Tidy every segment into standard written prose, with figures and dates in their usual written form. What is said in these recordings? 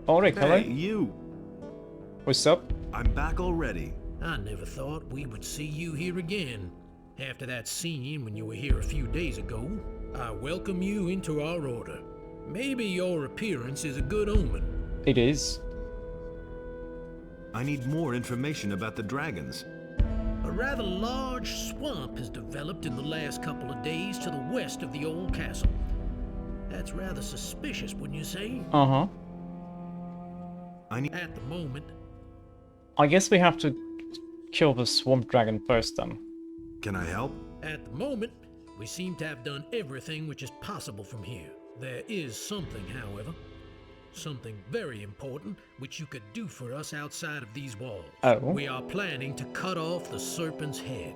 Ulrich, hello. Hey, you! What's up? I'm back already. I never thought we would see you here again. After that scene when you were here a few days ago, I welcome you into our order. Maybe your appearance is a good omen. It is. I need more information about the dragons. A rather large swamp has developed in the last couple of days to the west of the old castle. That's rather suspicious, wouldn't you say? Uh-huh. At the moment, I guess we have to kill the swamp dragon first then. Can I help? At the moment, we seem to have done everything which is possible from here. There is something, however, something very important which you could do for us outside of these walls. Oh. We are planning to cut off the serpent's head.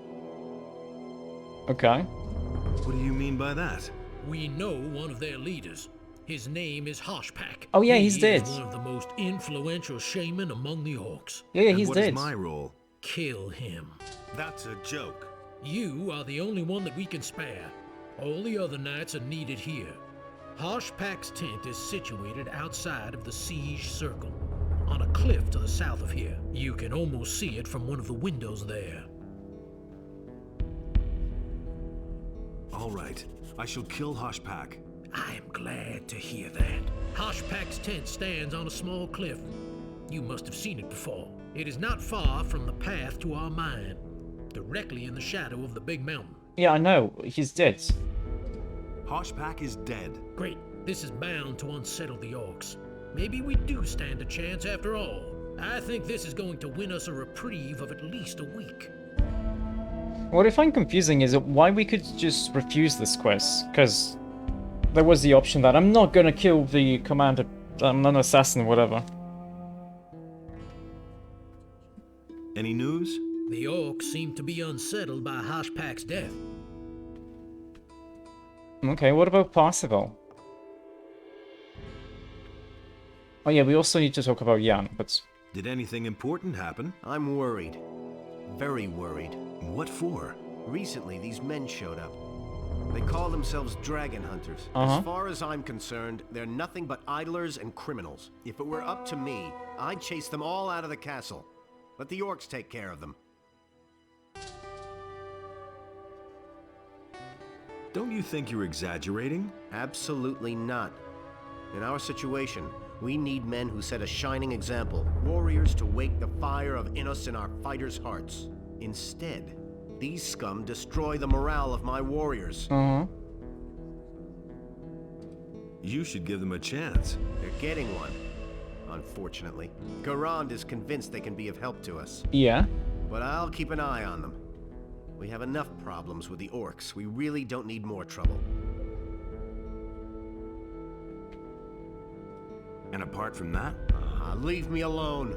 Okay. What do you mean by that? We know one of their leaders. His name is Hoshpak. Oh yeah, he's dead. He is one of the most influential shaman among the orcs. Yeah, And he's what dead. is my role? Kill him. That's a joke. You are the only one that we can spare. All the other knights are needed here. Hoshpak's tent is situated outside of the siege circle, on a cliff to the south of here. You can almost see it from one of the windows there. All right, I shall kill Hoshpak. I am glad to hear that. Hoshpak's tent stands on a small cliff. You must have seen it before. It is not far from the path to our mine, directly in the shadow of the big mountain. Yeah, I know. He's dead. Hoshpak is dead. Great. This is bound to unsettle the orcs. Maybe we do stand a chance after all. I think this is going to win us a reprieve of at least a week. What I find confusing is why we could just refuse this quest, because there was the option that I'm not gonna kill the commander, I'm an assassin, whatever. Any news? The orcs seem to be unsettled by Hoshpak's death. Okay, what about Parsifal? Oh yeah, we also need to talk about Jan, but... Did anything important happen? I'm worried. Very worried. What for? Recently, these men showed up. They call themselves dragon hunters. Uh-huh. As far as I'm concerned, they're nothing but idlers and criminals. If it were up to me, I'd chase them all out of the castle. Let the orcs take care of them. Don't you think you're exaggerating? Absolutely not. In our situation, we need men who set a shining example. Warriors to wake the fire of Innos in our fighters' hearts. Instead, these scum destroy the morale of my warriors. Uh-huh. You should give them a chance. They're getting one, unfortunately. Garand is convinced they can be of help to us. Yeah. But I'll keep an eye on them. We have enough problems with the orcs. We really don't need more trouble. And apart from that, Leave me alone.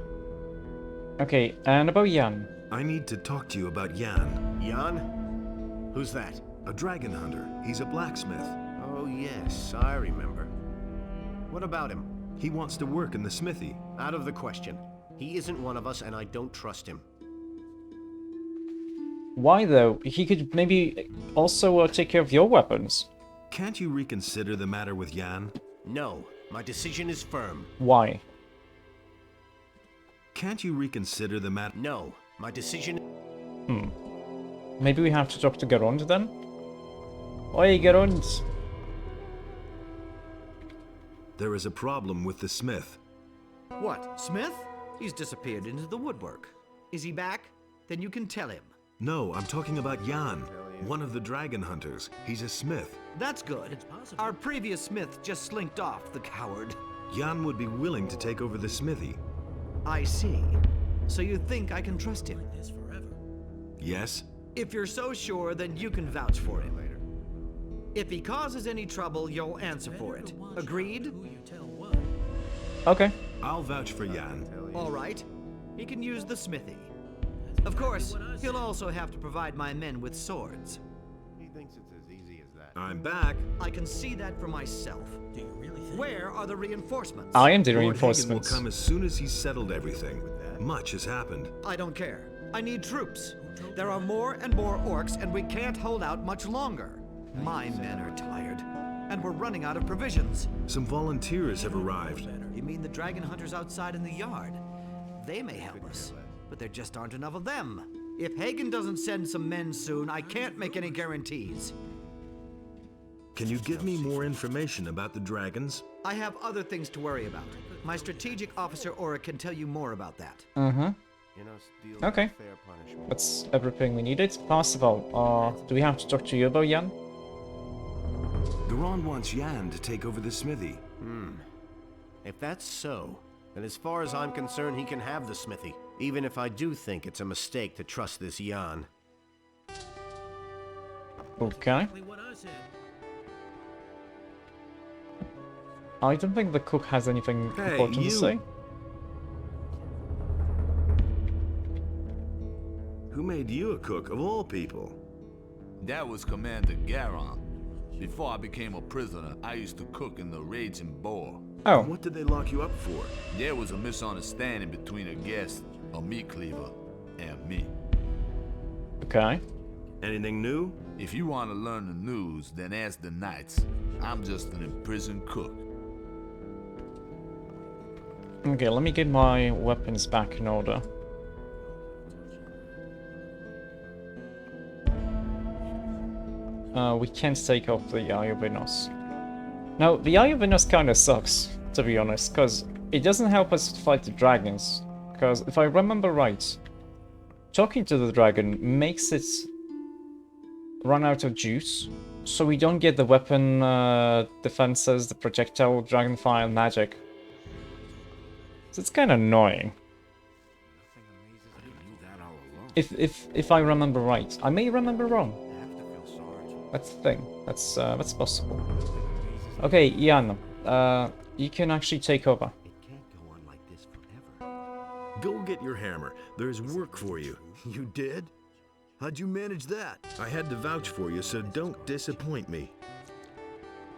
Okay, and about Jan? I need to talk to you about Jan. Jan? Who's that? A dragon hunter. He's a blacksmith. Oh yes, I remember. What about him? He wants to work in the smithy. Out of the question. He isn't one of us and I don't trust him. Why though? He could maybe also take care of your weapons. Can't you reconsider the matter with Jan? No, my decision is firm. Why? Can't you reconsider the matter? No, my decision... Maybe we have to talk to Garond then? Oi, Garond! There is a problem with the smith. What, Smith? He's disappeared into the woodwork. Is he back? Then you can tell him. No, I'm talking about Jan, one of the dragon hunters. He's a smith. That's good. Our previous smith just slinked off, the coward. Jan would be willing to take over the smithy. I see. So you think I can trust him? This forever. Yes? If you're so sure, then you can vouch for him. If he causes any trouble, you'll answer for it. Agreed? Who you tell what? Okay. I'll vouch for Jan. All right. He can use the smithy. Of course, he'll also have to provide my men with swords. He thinks it's as easy as that. I'm back. I can see that for myself. Do you really think? Where are the reinforcements? I am the Lord Hagen will reinforcements. come as soon as he's settled everything. Much has happened. I don't care. I need troops. There are more and more orcs, and we can't hold out much longer. My men are tired, and we're running out of provisions. Some volunteers have arrived. You mean the dragon hunters outside in the yard? They may help us, but there just aren't enough of them. If Hagen doesn't send some men soon, I can't make any guarantees. Can you give me more information about the dragons? I have other things to worry about. My strategic officer Aura can tell you more about that. Okay. That's everything we needed. Parsifal, do we have to talk to you about Jan? Duran wants Jan to take over the smithy. If that's so, then as far as I'm concerned, he can have the smithy. Even if I do think it's a mistake to trust this Jan. Okay. What I said. I don't think the cook has anything Hey, important to you. say. Who made you a cook of all people? That was Commander Garon. Before I became a prisoner, I used to cook in the Raging Boar. Oh, What did they lock you up for? There was a misunderstanding between a guest, a meat cleaver, and me. okay. Anything new? If you want to learn the news, then ask the knights. I'm just an imprisoned cook. Okay, let me get my weapons back in order. We can't take off the Eye of Venus. Now, the Eye of Venus kinda sucks, to be honest, because it doesn't help us fight the dragons. Because if I remember right, talking to the dragon makes it run out of juice, so we don't get the weapon defenses, the projectile, dragonfire, magic. So it's kind of annoying. If I remember right, I may remember wrong. That's the thing. That's possible. Okay, Jan, you can actually take over. It can't go on like this forever. Go get your hammer. There's work for you. You did? How'd you manage that? I had to vouch for you, so don't disappoint me.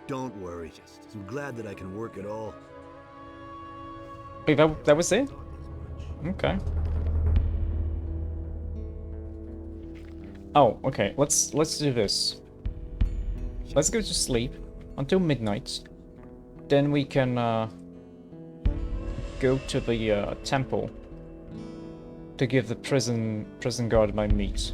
Don't worry. I'm glad that I can work at all. Wait, that was it? Okay. Oh, okay. Let's do this. Let's go to sleep until midnight. Then we can go to the temple to give the prison guard my meat.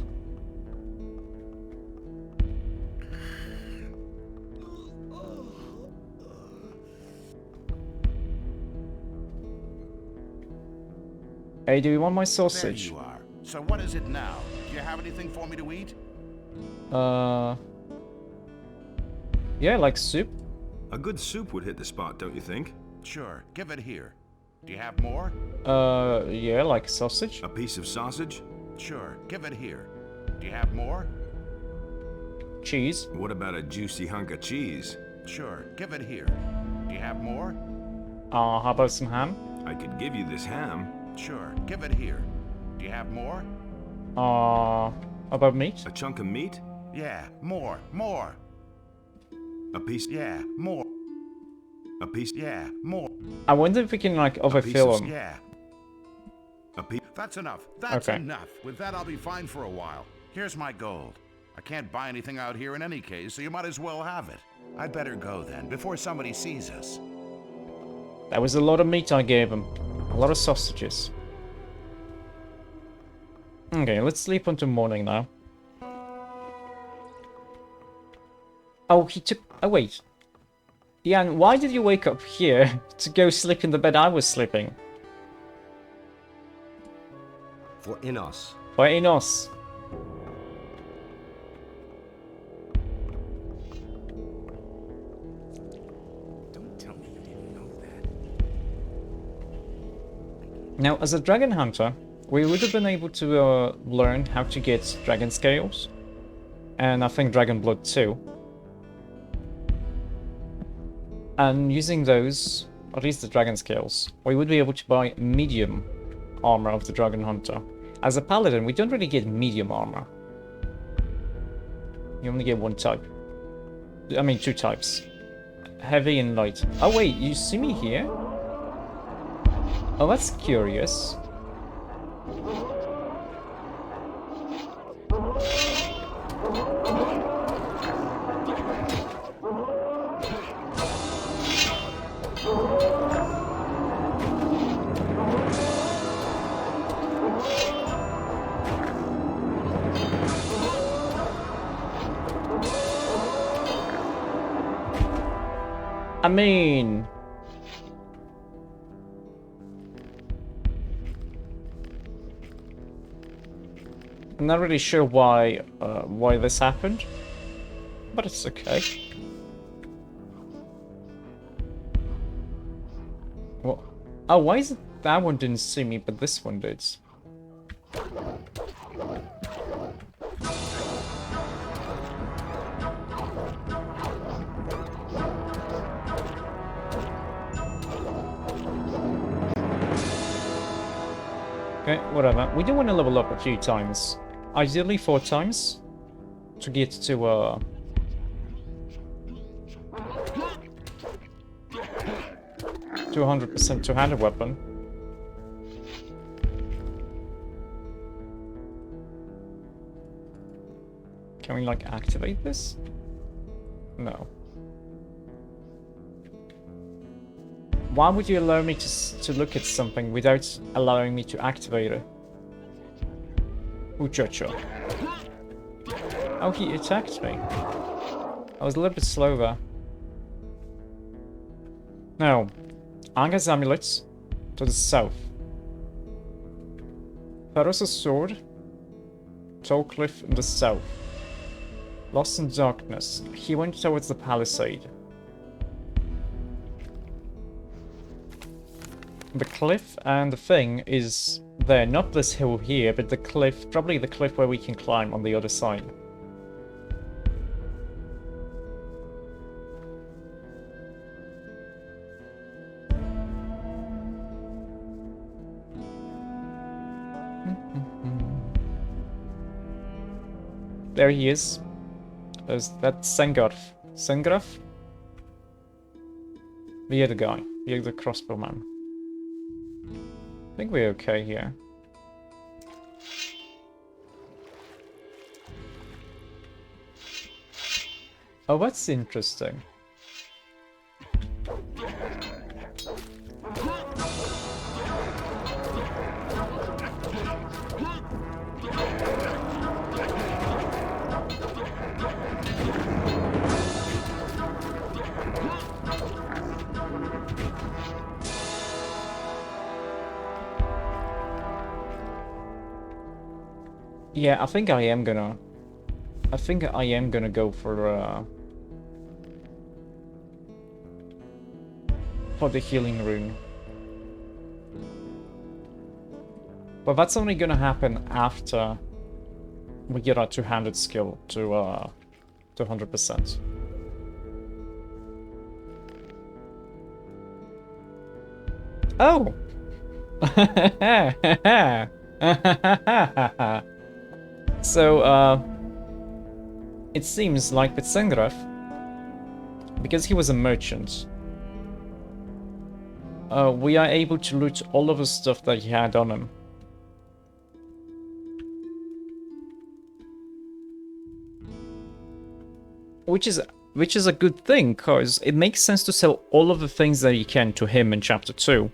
Hey, do you want my There sausage? you are. So what is it now? Do you have anything for me to eat? Yeah, like soup. A good soup would hit the spot, don't you think? Sure, give it here. Do you have more? Yeah, like sausage. A piece of sausage? Sure, give it here. Do you have more? Cheese. What about a juicy hunk of cheese? Sure, give it here. Do you have more? How about some ham? I could give you this ham. Sure, give it here. Do you have more? About meat? A chunk of meat? Yeah, more. A piece? Yeah, more. A piece? Yeah, more. I wonder if we can like overfill them. Yeah, A piece? that's enough. That's Okay. enough. With that, I'll be fine for a while. Here's my gold. I can't buy anything out here in any case, so you might as well have it. I'd better go then, before somebody sees us. That was a lot of meat I gave him. A lot of sausages. Okay, let's sleep until morning now. Oh, he took... Oh, wait. Jan, why did you wake up here to go sleep in the bed I was sleeping? For Innos. By Enos. Don't tell me you didn't know that. Now, as a dragon hunter, we would have been able to learn how to get dragon scales. And I think dragon blood too. And using those, at least the dragon scales, we would be able to buy medium armor of the dragon hunter. As a paladin, we don't really get medium armor. You only get one type. I mean, two types. Heavy and light. Oh wait, you see me here? Oh, that's curious. I mean... I'm not really sure why this happened, but it's okay. Well, oh, why is it that one didn't see me, but this one did? Okay, whatever. We do want to level up a few times. Ideally 4 times. To get to, to 100% two-handed weapon. Can we, like, activate this? No. Why would you allow me to look at something without allowing me to activate it? Uchocho. Oh, he attacked me. I was a little bit slow there. Now, Anga's amulets to the south. Pharos' sword. Tall cliff in the south. Lost in darkness. He went towards the palisade. The cliff and the thing is there, not this hill here, but the cliff, probably the cliff where we can climb on the other side. There he is. That's Sengarf. Sengarf? The other guy. The other crossbowman. I think we're okay here. Oh, that's interesting. Yeah, I think I am gonna go for the healing rune. But that's only gonna happen after we get our two-handed skill to 100%. Oh! So, it seems like with Sengraf, because he was a merchant, we are able to loot all of the stuff that he had on him. Which is a good thing, because it makes sense to sell all of the things that you can to him in Chapter 2.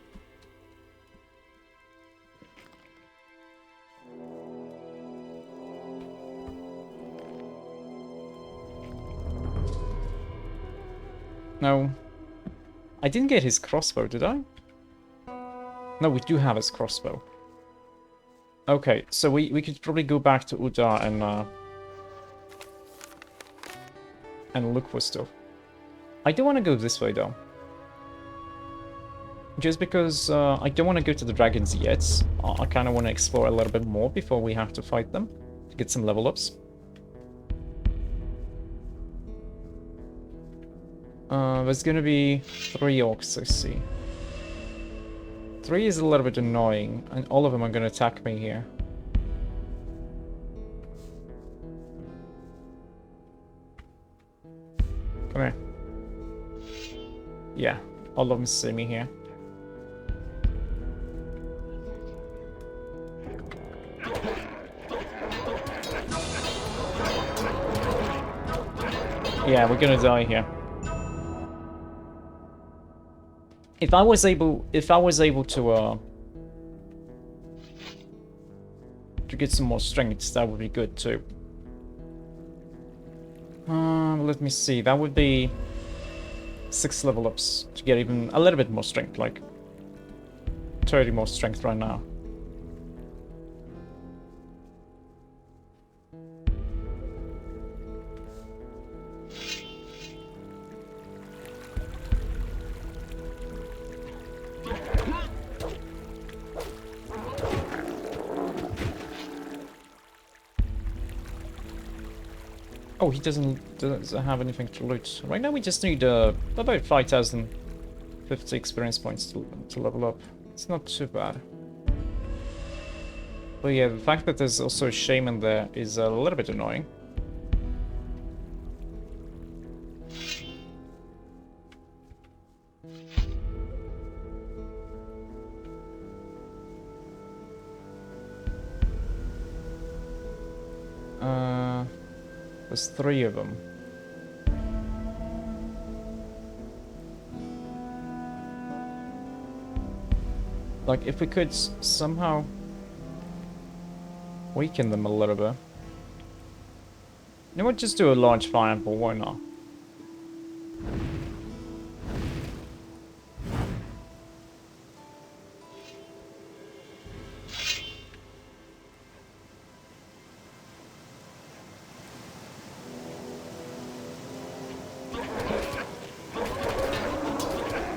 No. I didn't get his crossbow, did I? No, we do have his crossbow. Okay, so we could probably go back to Uda and look for stuff. I don't want to go this way, though. Just because I don't want to go to the dragons yet. I kind of want to explore a little bit more before we have to fight them. To get some level ups. There's gonna be 3 orcs, I see. 3 is a little bit annoying, and all of them are gonna attack me here. Come here. Yeah, all of them see me here. Yeah, we're gonna die here. If I was able to get some more strength, that would be good too. Let me see. That would be 6 level ups to get even a little bit more strength, like 30 more strength right now. Oh, he doesn't have anything to loot. Right now we just need about 5,050 experience points to level up. It's not too bad. But yeah, the fact that there's also a shaman there is a little bit annoying. There's 3 of them. Like, if we could somehow weaken them a little bit. You know what, just do a large fireball, why not?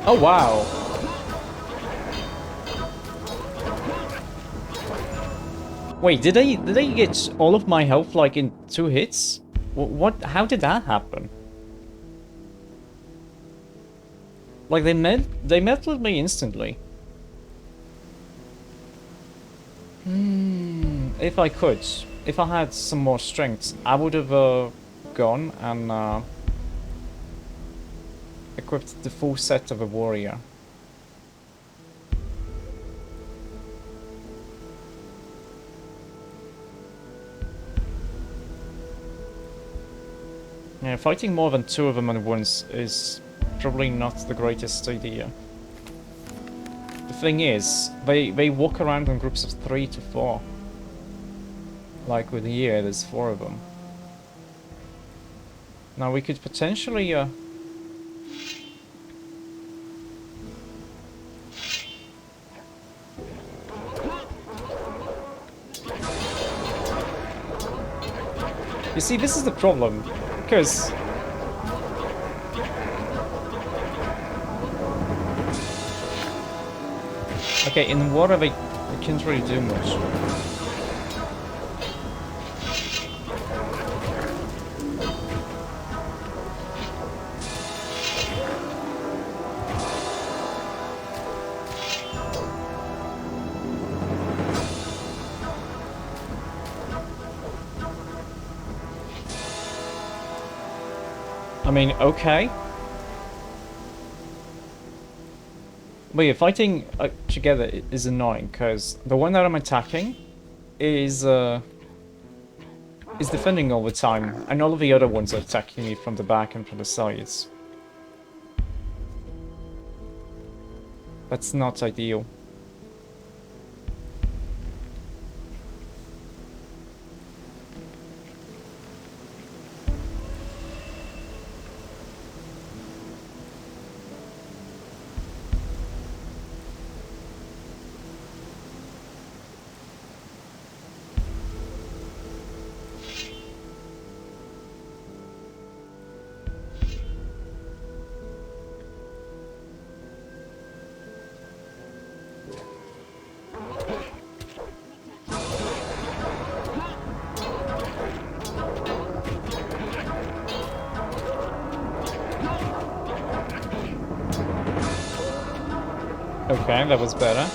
Oh wow! Wait, did they get all of my health like in 2 hits? What? How did that happen? Like they met with me instantly. If I could, if I had some more strength, I would have gone and equipped the full set of a warrior. Yeah, fighting more than 2 of them at once is probably not the greatest idea. The thing is, they walk around in groups of 3 to 4. Like with here, there's 4 of them. Now we could potentially You see, this is the problem, because okay, in water they can't really do much. I mean, okay. But yeah, fighting together is annoying, because the one that I'm attacking is defending all the time, and all of the other ones are attacking me from the back and from the sides. That's not ideal. Okay, that was better.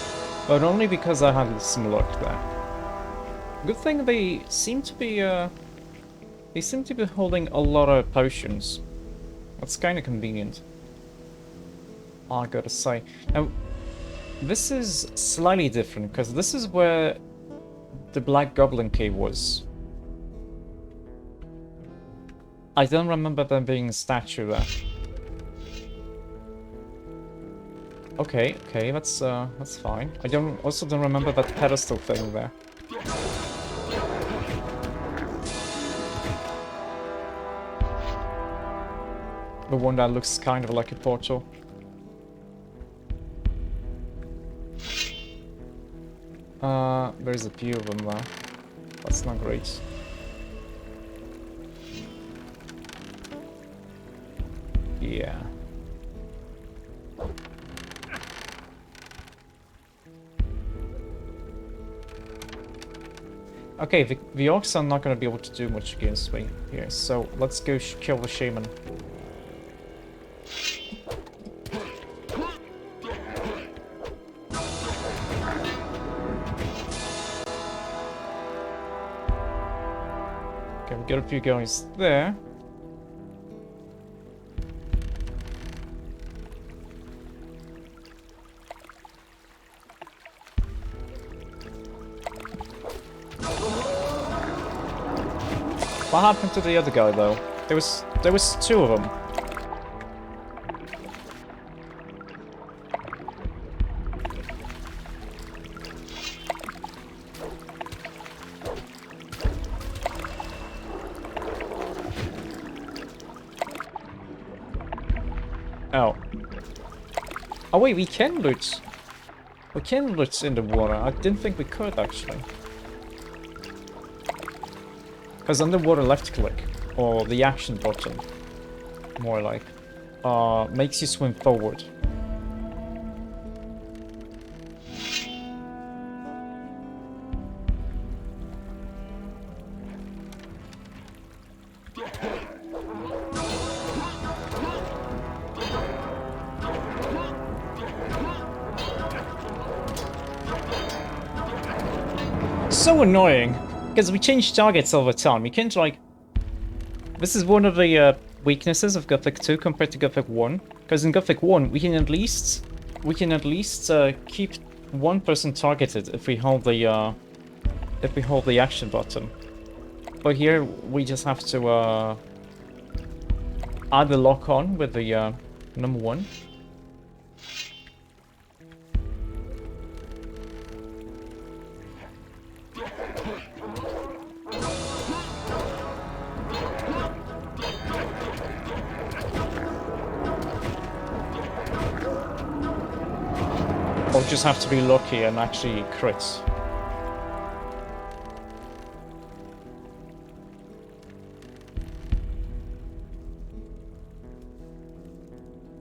But only because I had some luck there. Good thing they seem to be holding a lot of potions. That's kinda convenient, I gotta say. Now, this is slightly different, because this is where the Black Goblin Cave was. I don't remember there being a statue there. Okay, that's fine. I also don't remember that pedestal thing there. The one that looks kind of like a portal. There's a few of them though. That's not great. Yeah. Okay, the orcs are not going to be able to do much against me here, so let's go kill the shaman. Okay, we got a few guys there. What happened to the other guy though? There was two of them. Oh. Oh wait, we can loot. We can loot in the water. I didn't think we could actually. Because underwater left click, or the action button, more like, makes you swim forward. So annoying. Because we change targets all the time. You can't, like... This is one of the weaknesses of Gothic 2 compared to Gothic 1. Because in Gothic 1, we can at least keep one person targeted if we hold the action button. But here, we just have to either lock on with the number 1. Or just have to be lucky and actually crit.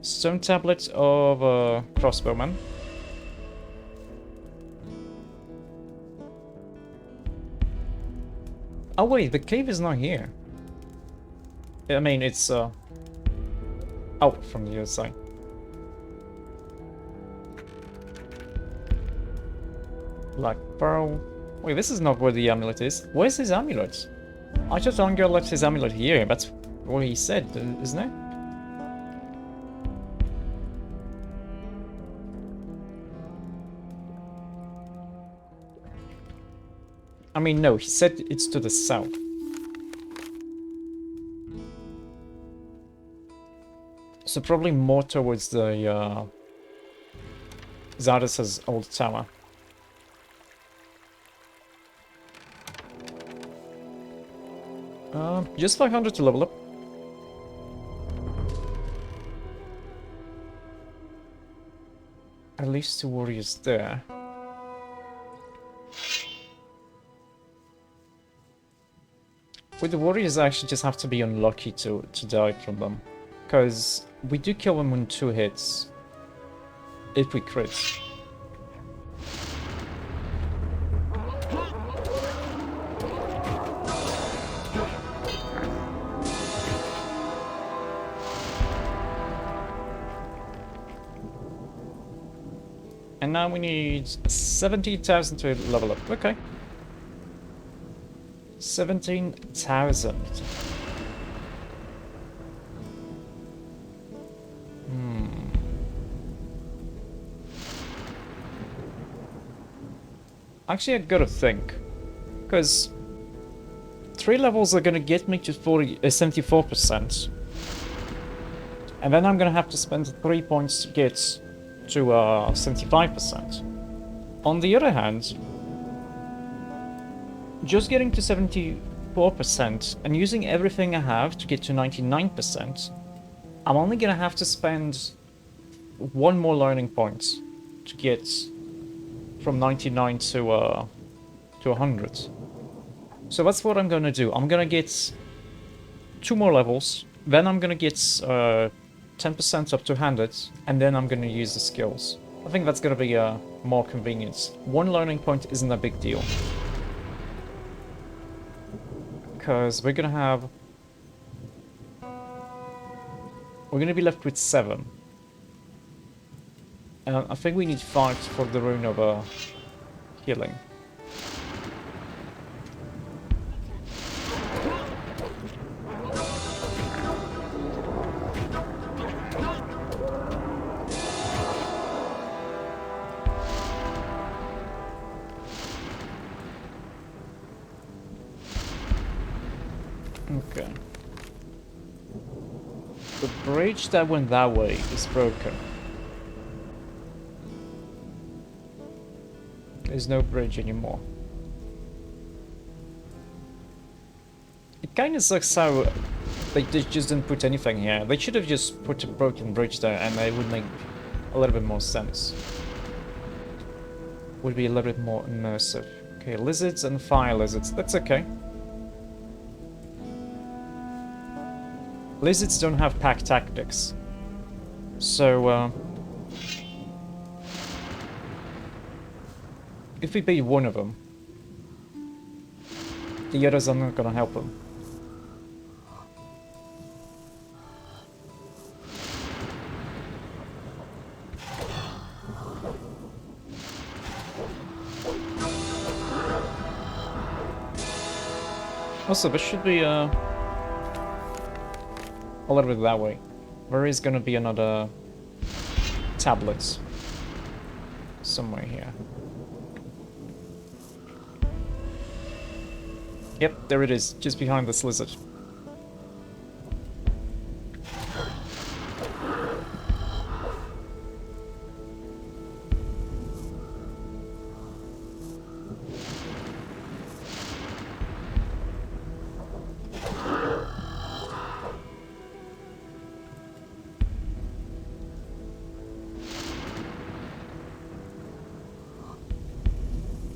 Stone tablet of crossbowman. Oh wait, the cave is not here. I mean, it's out from the other side. Black pearl. Wait, this is not where the amulet is. Where's his amulet? I just Angel left his amulet here. That's what he said, isn't it? I mean, no, he said it's to the south. So probably more towards the Zardes' old tower. Just 500 to level up. At least 2 warriors there. With the warriors, I actually just have to be unlucky to die from them. Because we do kill them in 2 hits. If we crit. And now we need 17,000 to level up. Okay. 17,000. Actually, I gotta think. Because 3 levels are gonna get me to 74%. And then I'm gonna have to spend 3 points to get to 75%. On the other hand, just getting to 74% and using everything I have to get to 99% I'm only gonna have to spend one more learning point to get from 99 to 100. So that's what I'm gonna do. I'm gonna get 2 more levels, then I'm gonna get 10% up to 100, and then I'm gonna use the skills. I think that's gonna be more convenient. One learning point isn't a big deal. Because we're gonna be left with 7. I think we need 5 for the rune of healing. Okay. The bridge that went that way is broken. There's no bridge anymore. It kinda sucks how they just didn't put anything here. They should have just put a broken bridge there and it would make a little bit more sense. Would be a little bit more immersive. Okay, lizards and fire lizards. That's okay. Lizards don't have pack tactics. So, if we beat one of them, the others are not gonna help them. Also, there should be a little bit that way. There is gonna be another tablet somewhere here. Yep, there it is, just behind this lizard.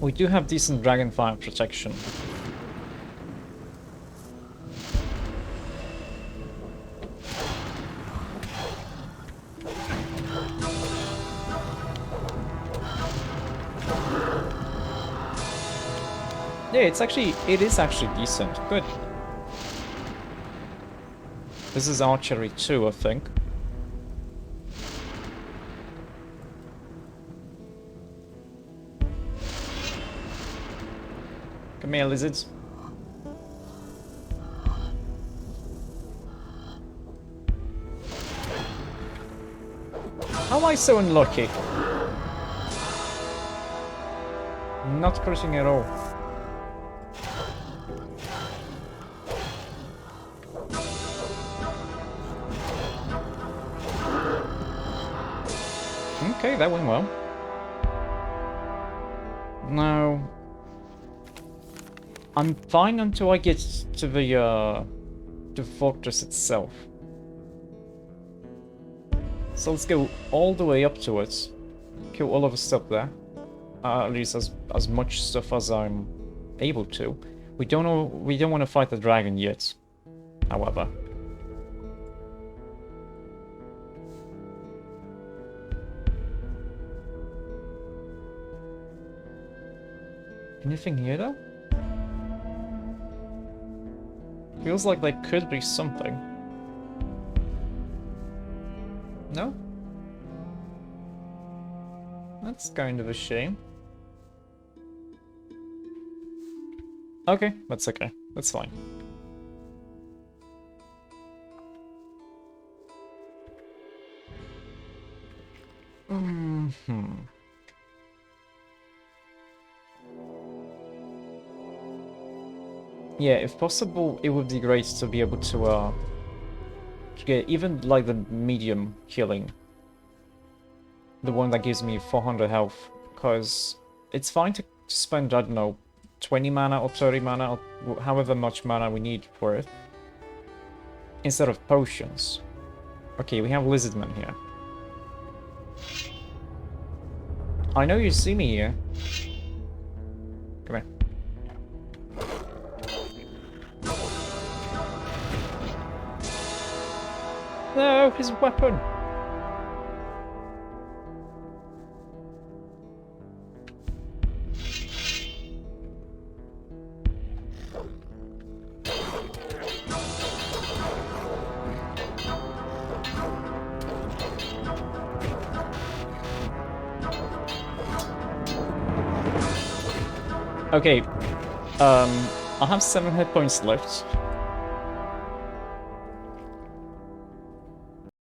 We do have decent dragonfire protection. Yeah, it is actually decent. Good. This is archery too, I think. Come here, lizards. How am I so unlucky? Not crushing at all. Okay, that went well. Now, I'm fine until I get to the fortress itself. So let's go all the way up to it. Kill all of the stuff there. At least as much stuff as I'm able to. We don't want to fight the dragon yet, however. Anything here though? Feels like there could be something. No? That's kind of a shame. Okay, that's okay. That's fine. Yeah, if possible, it would be great to be able to get even like the medium healing. The one that gives me 400 health, because it's fine to spend, I don't know, 20 mana or 30 mana, or however much mana we need for it, instead of potions. Okay, we have Lizardman here. I know you see me here. Come here. No, his weapon! Okay, I have 7 hit points left.